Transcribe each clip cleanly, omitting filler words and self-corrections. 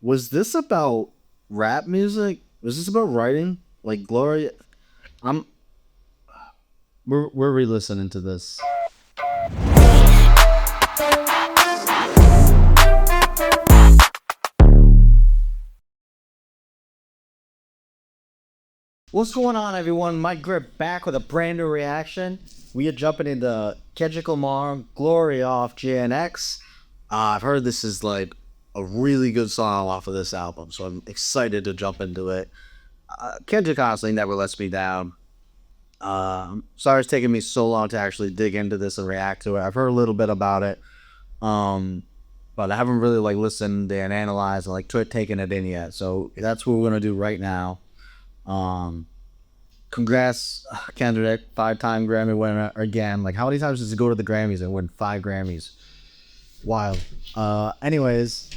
Was this about rap music? Was this about writing? Like Gloria? I'm we're re-listening to this. What's going on, everyone? Mike Grip back with a brand new reaction. We are jumping into Kendrick Lamar, Gloria off GNX. I've heard this is like a really good song off of this album, so I'm excited to jump into it. Kendrick honestly never lets me down. Sorry it's taking me so long to actually dig into this and react to it. I've heard a little bit about it, but I haven't really like listened and analyzed and like taken it in yet. So that's what we're gonna do right now. Congrats, Kendrick, 5-time Grammy winner again. Like, how many times does he go to the Grammys and win 5 Grammys? Wild. Anyways,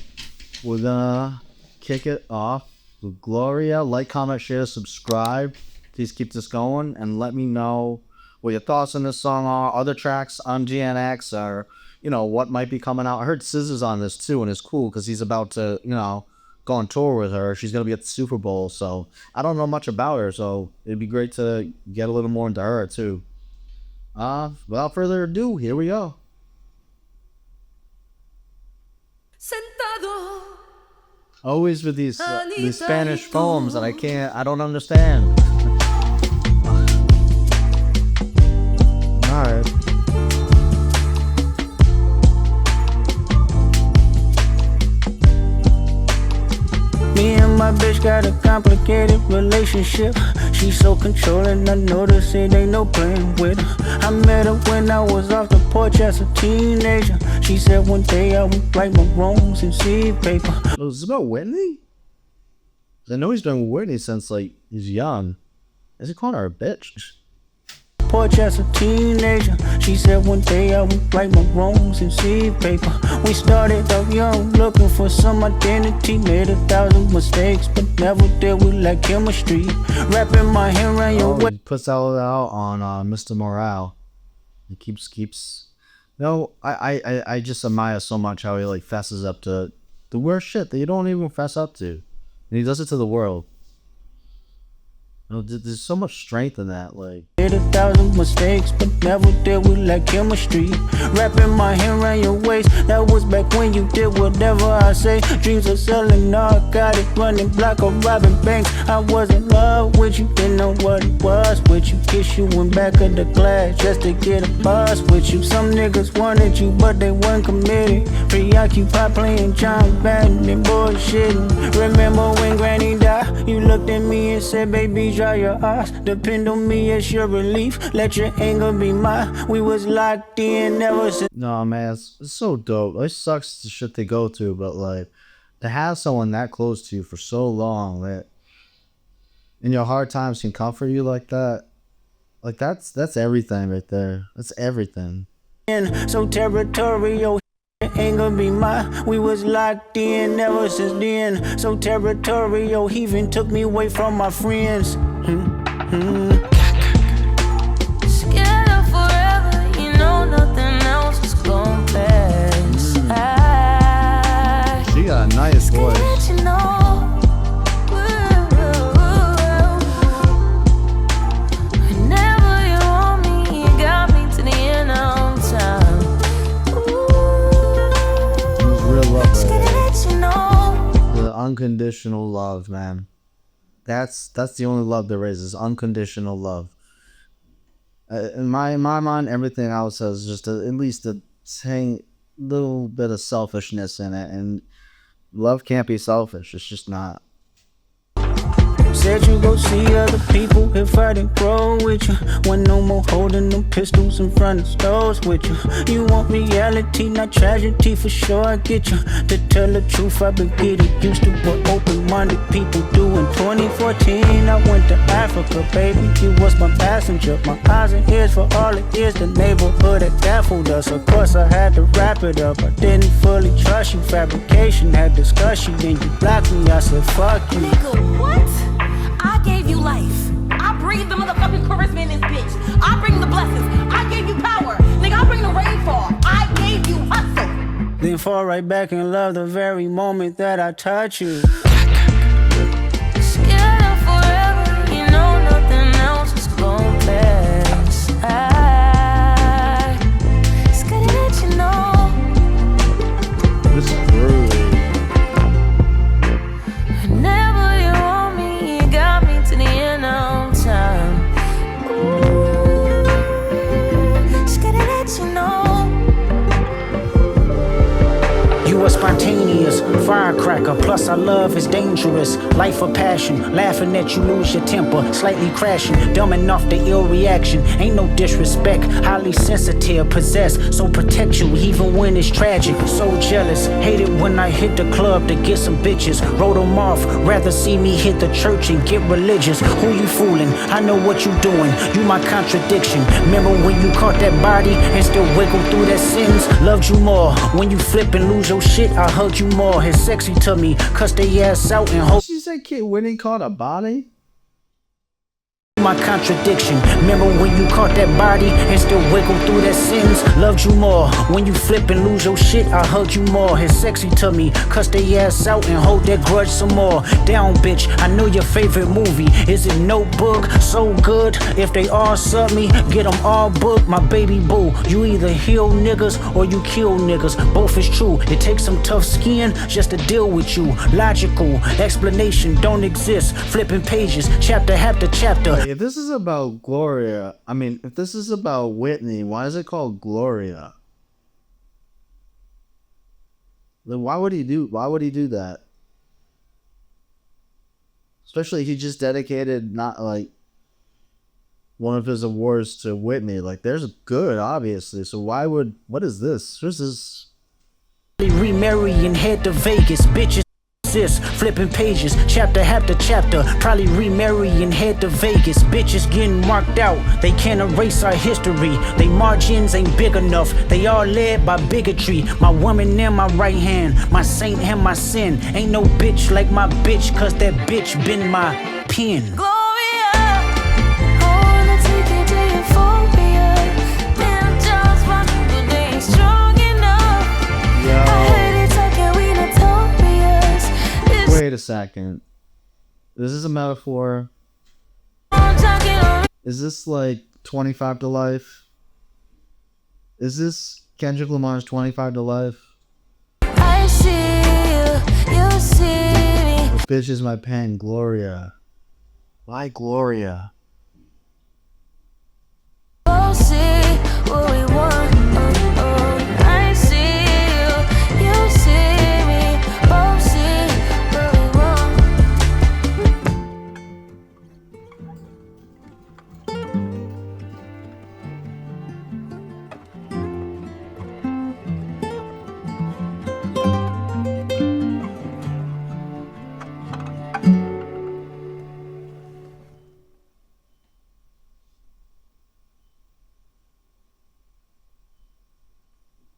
we're gonna kick it off with Gloria. Like, comment, share, subscribe. Please keep this going and let me know what your thoughts on this song are, other tracks on GNX, or, you know, what might be coming out. I heard SZA's on this too, and it's cool because he's about to, you know, go on tour with her. She's gonna be at the Super Bowl, so I don't know much about her, so it'd be great to get a little more into her too. Without further ado, here we go. Always with these Spanish poems that I don't understand. All right. Me and my bitch got a complicated relationship. She's so controlling, I notice it ain't no playing with her. I met her when I was off the porch as a teenager. She said one day I would write my wrongs in seed paper. Oh, is this about Whitney? 'Cause I know he's been with Whitney since like he's young. Is he calling her a bitch? Porch as a teenager. She said one day I would write my wrongs in seed paper. We started off young, looking for some identity. Made 1,000 mistakes, but never did we like chemistry. Wrapping my hair around your waist. He puts out on Mr. Morale. He keeps. No, I just admire so much how he like fesses up to the worst shit that you don't even fess up to, and he does it to the world. No, there's so much strength in that. Like, did 1,000 mistakes, but never did we like chemistry. Wrapping my hair around your waist. That was back when you did whatever I say. Dreams of selling narcotic, running block or robbing banks. I was in love with you, didn't know what it was with you. Kiss you in back of the class just to get a buzz with you. Some niggas wanted you, but they weren't committed. Preoccupied playing John Madden and bullshitting. Remember when Granny died? You looked at me and said, baby, dry your eyes. Depend on me as your relief. Let your anger be mine. We was locked in ever since. no man, it's so dope. It sucks the shit they go through, but like to have someone that close to you for so long that in your hard times can comfort you like that. Like that's everything right there. That's everything. So territorial. Anger be mine. We was locked in ever since then. So territorial. He even took me away from my friends. Scared of forever, you know nothing else is gon' pass. She got a nice voice. Let you know. Whenever you want me, you got me to the end of time. Real love, Let you know. the unconditional love, man. That's the only love there is unconditional love. In my mind, everything else has just at least a little bit of selfishness in it, and love can't be selfish. It's just not. Said you go see other people if I didn't grow with you. When no more holding them pistols in front of stores with you. You want reality, not tragedy, for sure I get you. To tell the truth, I've been getting used to what open-minded people do. In 2014, I went to Africa, baby. You was my passenger, my eyes and ears for all it is. The neighborhood that baffled us. Of course, I had to wrap it up. I didn't fully trust you. Fabrication had discussion, then you blocked me. I said, fuck you. Nigga, what? I gave you life. I breathe the motherfucking charisma in this bitch. I bring the blessings. I gave you power. Nigga, I bring the rainfall. I gave you hustle. then fall right back and love the very moment that I touch you. Scared of forever, you know nothing else is gon' pass. I scared to let you know. This is groovy. Whenever you want me, you got me to the end of time. Ooh, scared to let you know. You are spontaneous, firecracker, plus our love is dangerous. Life of passion, laughing at you lose your temper, slightly crashing, dumbing off the ill reaction. Ain't no disrespect, highly sensitive, possessed, so protect you even when it's tragic. So jealous, hate it when I hit the club to get some bitches. Wrote them off, rather see me hit the church and get religious. Who you fooling? I know what you doing, you my contradiction. Remember when you caught that body and still wiggle through that sins? Loved you more, when you flip and lose your shit, I hugged you more. It's sexy to me, cuss they ass out and hope She said kid Whitney caught a body? my contradiction. Remember when you caught that body and still wiggle through that sins? Loved you more, when you flip and lose your shit, I hugged you more. It's sexy to me, cuss they ass out and hold that grudge some more. Down bitch, I know your favorite movie, is it Notebook? So good, if they all sub me, get them all booked. My baby boo, you either heal niggas or you kill niggas, both is true. It takes some tough skin just to deal with you. Logical, explanation don't exist, flipping pages, chapter after chapter. If this is about Gloria, I mean, if this is about Whitney, why is it called Gloria? Then why would he do that? Especially he just dedicated not like one of his awards to Whitney. Like there's good, obviously. So what is this? This is Remarry and head to Vegas, bitches. Flipping pages, chapter after chapter. Probably remarry and head to Vegas. Bitches getting marked out, they can't erase our history. They margins ain't big enough, they all led by bigotry. My woman in my right hand, my saint and my sin. Ain't no bitch like my bitch, cause that bitch been my pen. Gloria, I wanna take you to euphoria. Them jaws rockin', but they ain't strong enough. I heard it talking, we notorious. Wait a second. This is a metaphor. I'm talking Is this like 25 to Life? Is this Kendrick Lamar's 25 to Life? I see you see me. This bitch is my pen, Gloria. Why Gloria? We'll see what we want. I see you see me. Both see what we want.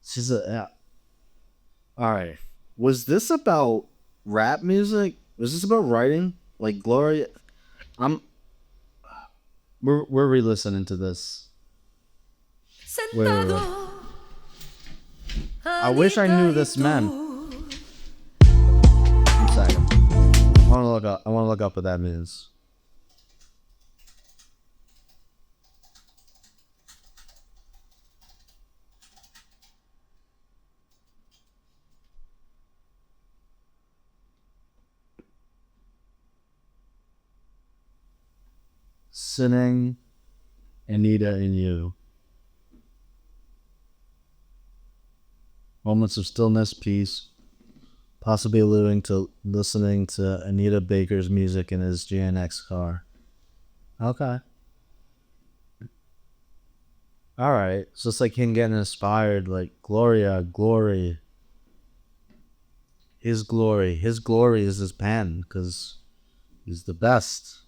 She's a yeah. All right. Was this about rap music? Was this about writing? Like Gloria? We're re-listening to this. Wait. I wish I knew this meant. One second. I want to look up what that means. Sitting, Anita and you. Moments of stillness, peace, possibly alluding to listening to Anita Baker's music in his GNX car. Okay. Alright, so it's like him getting inspired, like Gloria, glory. His glory. His glory is his pen, because he's the best.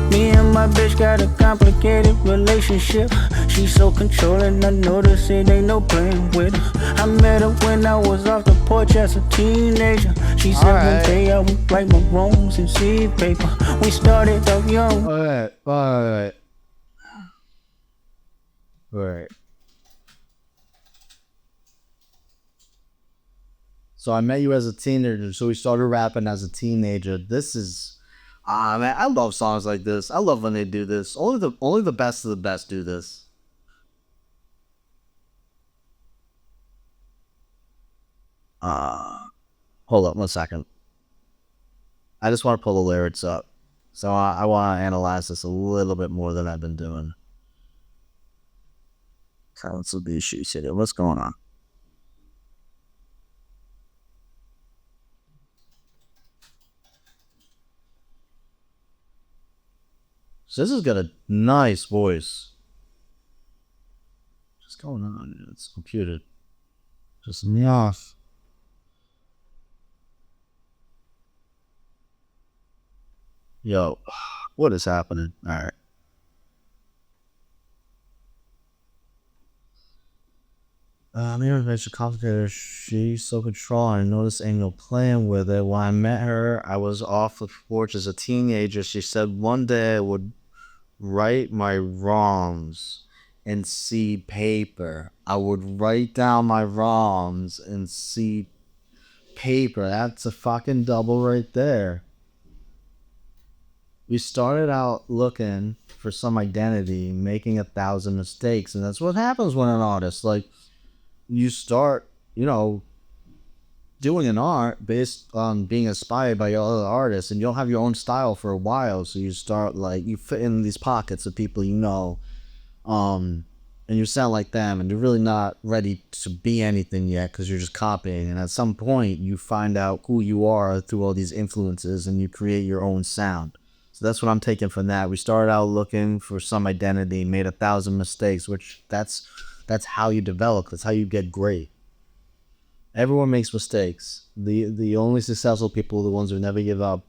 Me and my bitch got a complicated relationship. She's so controlling, I notice it ain't no playing with her. I met her when I was off the porch as a teenager. She said one day I would write my wrongs in seed paper. We started off young. Alright. So I met you as a teenager, so we started rapping as a teenager. This is, man, I love songs like this. I love when they do this. Only the best of the best do this. Hold up 1 second. I just want to pull the lyrics up. So I want to analyze this a little bit more than I've been doing. Silence will be issues here. What's going on? So this has got a nice voice. What's going on? It's computed. Just me off. Yo, what is happening? All right. Maybe makes it complicated. She's so controlling. I noticed ain't no playing with it. When I met her, I was off the porch as a teenager. She said one day I would write my wrongs and see paper. I would write down my wrongs and see paper. That's a fucking double right there. We started out looking for some identity, making 1,000 mistakes, and that's what happens when an artist, like, you start, doing an art based on being inspired by other artists, and you'll have your own style for a while. So you start, like, you fit in these pockets of people and you sound like them, and you're really not ready to be anything yet because you're just copying. And at some point, you find out who you are through all these influences, and you create your own sound. So that's what I'm taking from that. We started out looking for some identity, made 1,000 mistakes, which that's how you develop. That's how you get great. Everyone makes mistakes. The only successful people are the ones who never give up.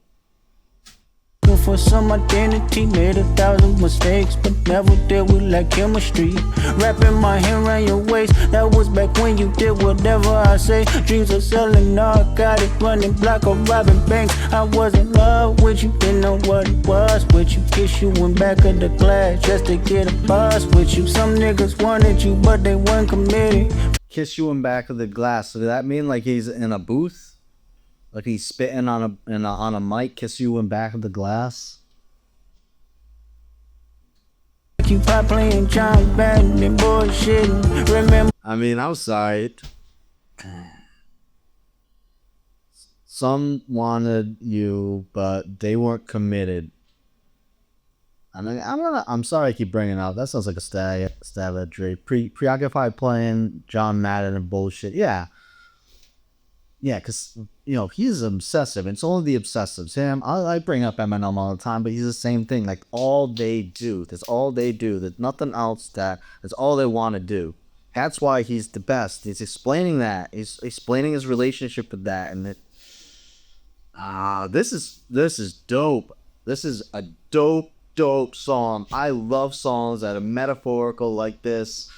For some identity, made 1,000 mistakes, but never did we like chemistry. Wrapping my hand around your waist, that was back when you did whatever I say. Dreams of selling narcotics, running block or robbing banks. I was in love with you, didn't know what it was with you. Kiss you in back of the glass just to get a buzz with you. Some niggas wanted you, but they weren't committed. Kiss you in back of the glass. So does that mean like he's in a booth? Like he's spitting on a mic, kiss you in back of the glass? You pop playing John Madden and bullshitting. Remember? I mean, I'm sorry. Some wanted you, but they weren't committed. I mean, I'm sorry I keep bringing it up. That sounds like a stab at Drake. Preoccupied playing John Madden and bullshit. Yeah. Yeah, because, he's obsessive. It's only the obsessives. Him, I bring up Eminem all the time, but he's the same thing. Like, all they do. That's all they do. There's nothing else that's all they want to do. That's why he's the best. He's explaining that. He's explaining his relationship with that. And this is dope. This is a dope song. I love songs that are metaphorical like this.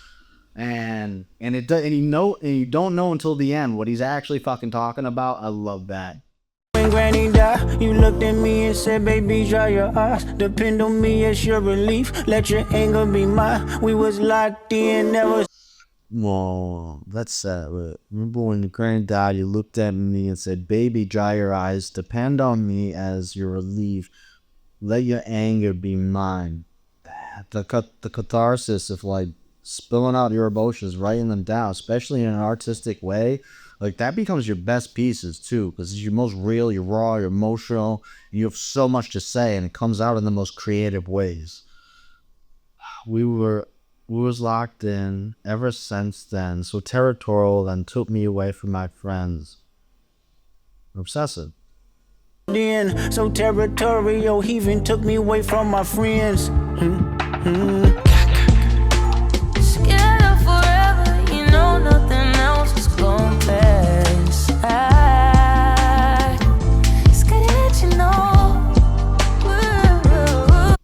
And you don't know until the end what he's actually fucking talking about. I love that. When Granny died, you looked at me and said, baby, dry your eyes. Depend on me as your relief. Let your anger be mine. We was locked in, never. Whoa, that's sad. Remember when Granny died, you looked at me and said, baby, dry your eyes. Depend on me as your relief. Let your anger be mine. The catharsis of, like, spilling out your emotions, writing them down, especially in an artistic way, like that becomes your best pieces too, because it's your most real, you're raw, you're emotional, and you have so much to say, and it comes out in the most creative ways. We was locked in ever since then, so territorial, and took me away from my friends. Obsessive. Then so territorial, he even took me away from my friends. Nothing else is gon' pass. Just gotta let you know.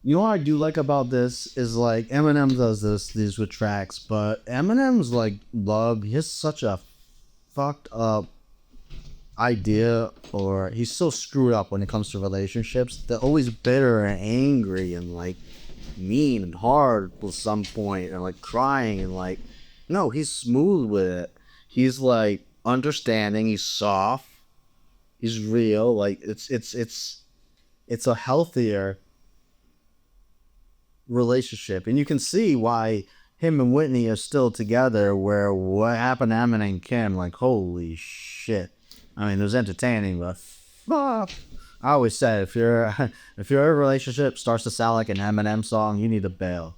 You know how I do like about this is like Eminem does these with tracks, but Eminem's like love. He has such a fucked up idea, or he's so screwed up when it comes to relationships. They're always bitter and angry and like mean and hard at some point, and like crying and like, no, he's smooth with it. He's like understanding. He's soft. He's real. Like it's a healthier relationship, and you can see why him and Whitney are still together. Where what happened to Eminem and Kim, like holy shit. I mean, it was entertaining, but fuck. I always said if your relationship starts to sound like an Eminem song, you need to bail.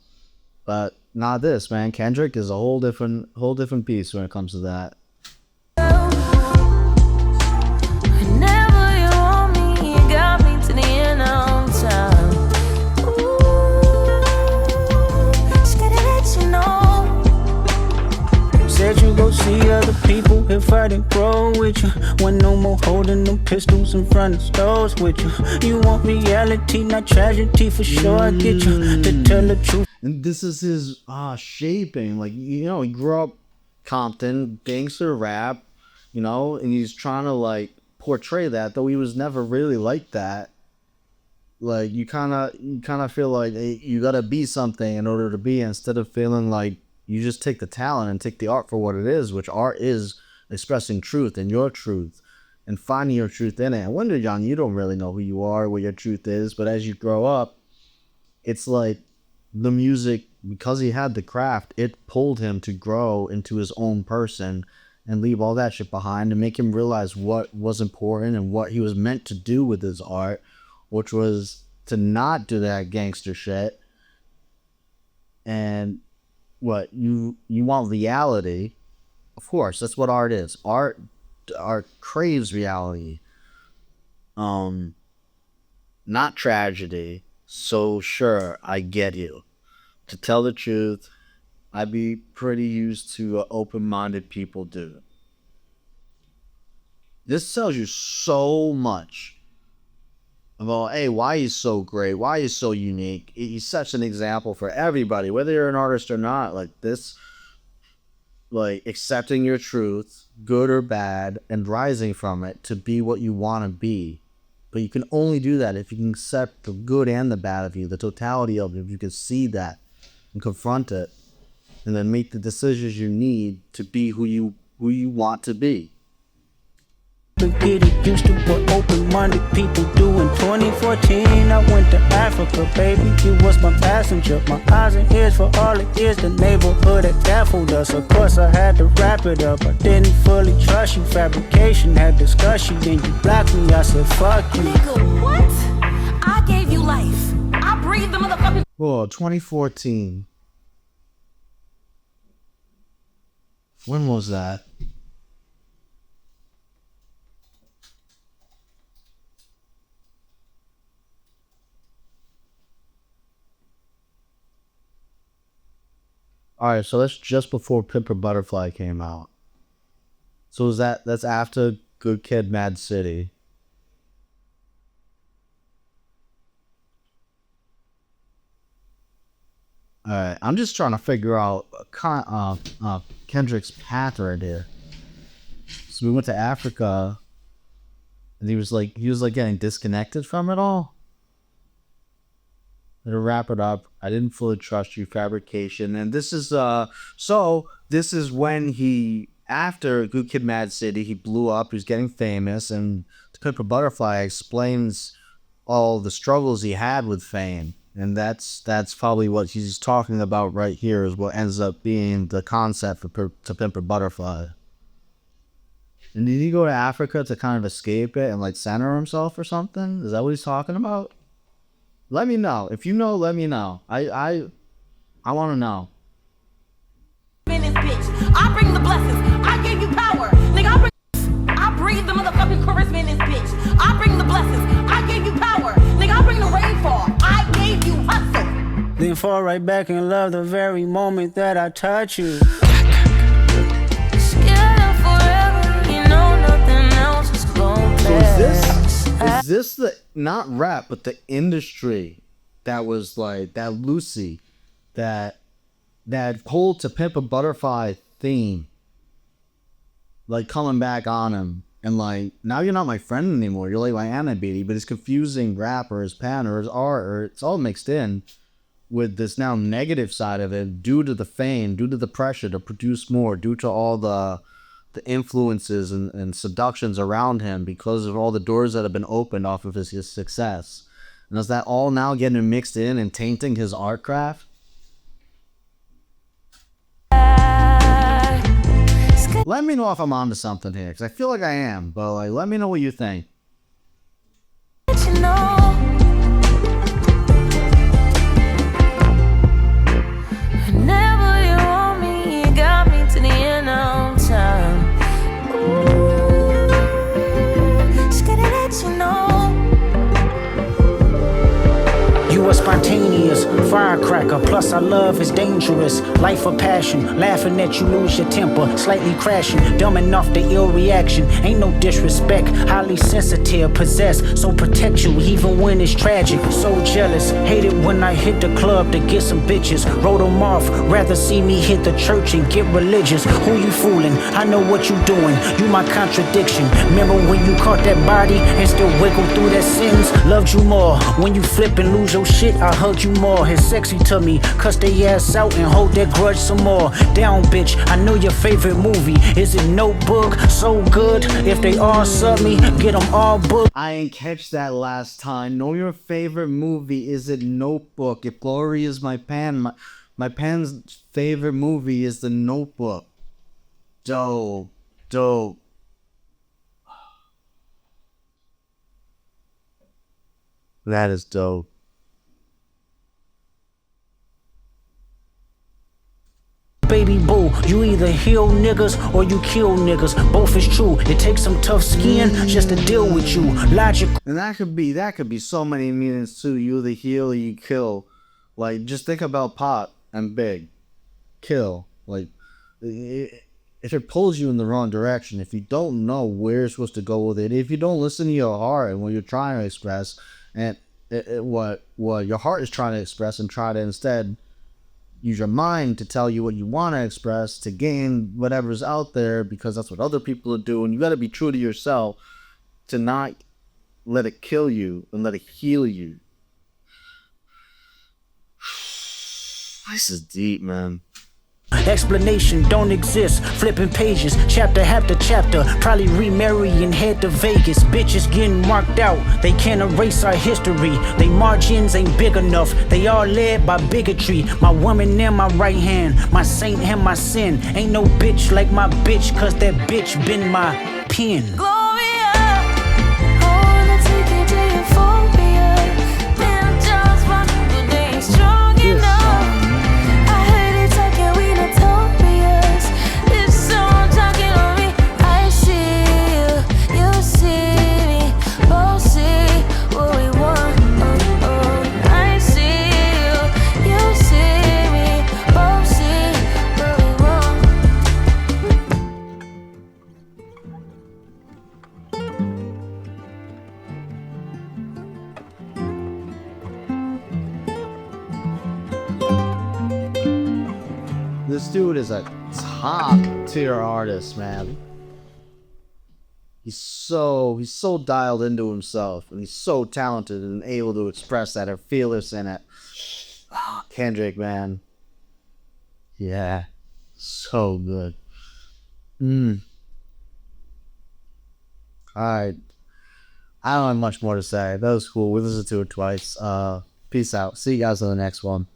But not this, man. Kendrick is a whole different piece when it comes to that. Whenever you want me, you got me to the end of time. Ooh, just gotta let you know. Said you go see other people if I didn't grow with you. When no more holding them pistols in front of stores with you. You want reality, not tragedy, for sure. I get you to tell the truth. And this is his shaping. Like, you know, he grew up Compton, gangster rap, you know, and he's trying to like portray that, though he was never really like that. Like you kind of feel like you gotta be something in order to be, instead of feeling like you just take the talent and take the art for what it is, which art is expressing truth and your truth and finding your truth in it. And when you're young, you don't really know who you are, what your truth is. But as you grow up, it's like the music, because he had the craft, it pulled him to grow into his own person and leave all that shit behind and make him realize what was important and what he was meant to do with his art, which was to not do that gangster shit. And what you want reality. Of course, that's what art is. Art craves reality, not tragedy. So sure, I get you. To tell the truth, I'd be pretty used to open-minded people do. This tells you so much about, hey, why he's so great, why he's so unique. He's such an example for everybody, whether you're an artist or not. Like this, like accepting your truth, good or bad, and rising from it to be what you want to be. But you can only do that if you can accept the good and the bad of you, the totality of it. If you can see that and confront it, and then make the decisions you need to be who you want to be. Get it used to what open-minded people do. In 2014, I went to Africa, baby. You was my passenger, my eyes and ears for all it is. The neighborhood that baffled us. Of course, I had to wrap it up. I didn't fully trust you. Fabrication had discussed you, then you blocked me. I said, fuck you. Nigga, what? I gave you life. I breathed the motherfucking. Whoa, 2014. When was that? Alright, so that's just before Pimp a Butterfly came out. So that's after Good Kid, Mad City. Alright, I'm just trying to figure out Kendrick's path right here. So we went to Africa, and he was like getting disconnected from it all. To wrap it up, I didn't fully trust you, fabrication. And this is this is when he, after Good Kid, Mad City, he blew up, he was getting famous, and To Pimp a Butterfly explains all the struggles he had with fame. And that's probably what he's talking about right here, is what ends up being the concept for To Pimp a Butterfly. And did he go to Africa to kind of escape it and like center himself or something? Is that what he's talking about? Let me know. If you know, let me know. I want to know. In this bitch. I bring the blessings. I gave you power. Nigga, I breathe the motherfucking charisma in this bitch. I bring the blessings. I gave you power. Nigga, I bring the rainfall. I gave you hustle. Then fall right back in love the very moment that I touch you. Scared forever, you know nothing else is gonna So pass. is this the, not rap, but the industry that was like that Lucy, that whole To Pimp a Butterfly theme, like coming back on him, and like, now you're not my friend anymore, you're like my enemy, but his confusing rap or his pen or his art, or it's all mixed in with this now negative side of it, due to the fame, due to the pressure to produce more, due to all the influences and seductions around him, because of all the doors that have been opened off of his success. And is that all now getting mixed in and tainting his art craft? Let me know if I'm onto something here, because I feel like I am, but like, let me know what you think. You know, whenever you want me, you got me to the end of time. Ooh, just gotta let you know. You are spontaneous, firecracker, plus our love is dangerous. Life of passion, laughing at you lose your temper, slightly crashing, dumbing off the ill reaction. Ain't no disrespect, highly sensitive, possessed, so protect you even when it's tragic. So jealous, hate it when I hit the club to get some bitches. Wrote them off, rather see me hit the church and get religious. Who you fooling? I know what you doing, you my contradiction. Remember when you caught that body and still wiggle through that sins? Loved you more, when you flip and lose your shit, I hug you more. It's sexy to me, cuss they ass out and hold that grudge some more. Down bitch, I know your favorite movie. Is it Notebook? So good, if they all sub me, get them all booked. I ain't catch that last time. Know your favorite movie, is it Notebook? If Gloria is my pan, my pan's favorite movie is The Notebook. Dope. That is dope. Baby boo, you either heal niggas or you kill niggas. Both is true. It takes some tough skin just to deal with you. Logical. And that could be so many meanings too. You either heal or you kill. Like, just think about Pop and Big. Kill. Like, if it pulls you in the wrong direction, if you don't know where you're supposed to go with it, if you don't listen to your heart and what you're trying to express, and what your heart is trying to express, and try to instead use your mind to tell you what you want to express, to gain whatever's out there, because that's what other people are doing. You got to be true to yourself, to not let it kill you and let it heal you. This is deep, man. Explanation don't exist, flipping pages, chapter after chapter, probably remarry and head to Vegas. Bitches getting marked out, they can't erase our history. They margins ain't big enough, they all led by bigotry. My woman in my right hand, my saint and my sin. Ain't no bitch like my bitch, cause that bitch been my pen. Gloria, I wanna take you to euphoria. Them jaws run, but they ain't strong enough. I heard it talking, we notorious. This song talking on me. I see you, you see me, both see what we want. I see you see me, both see what we want. This dude is a top tier artist, man. He's so dialed into himself, and he's so talented and able to express that, and fearless in it. Oh, Kendrick, man. Yeah. So good. Alright. I don't have much more to say. That was cool. We listened to it twice. Peace out. See you guys on the next one.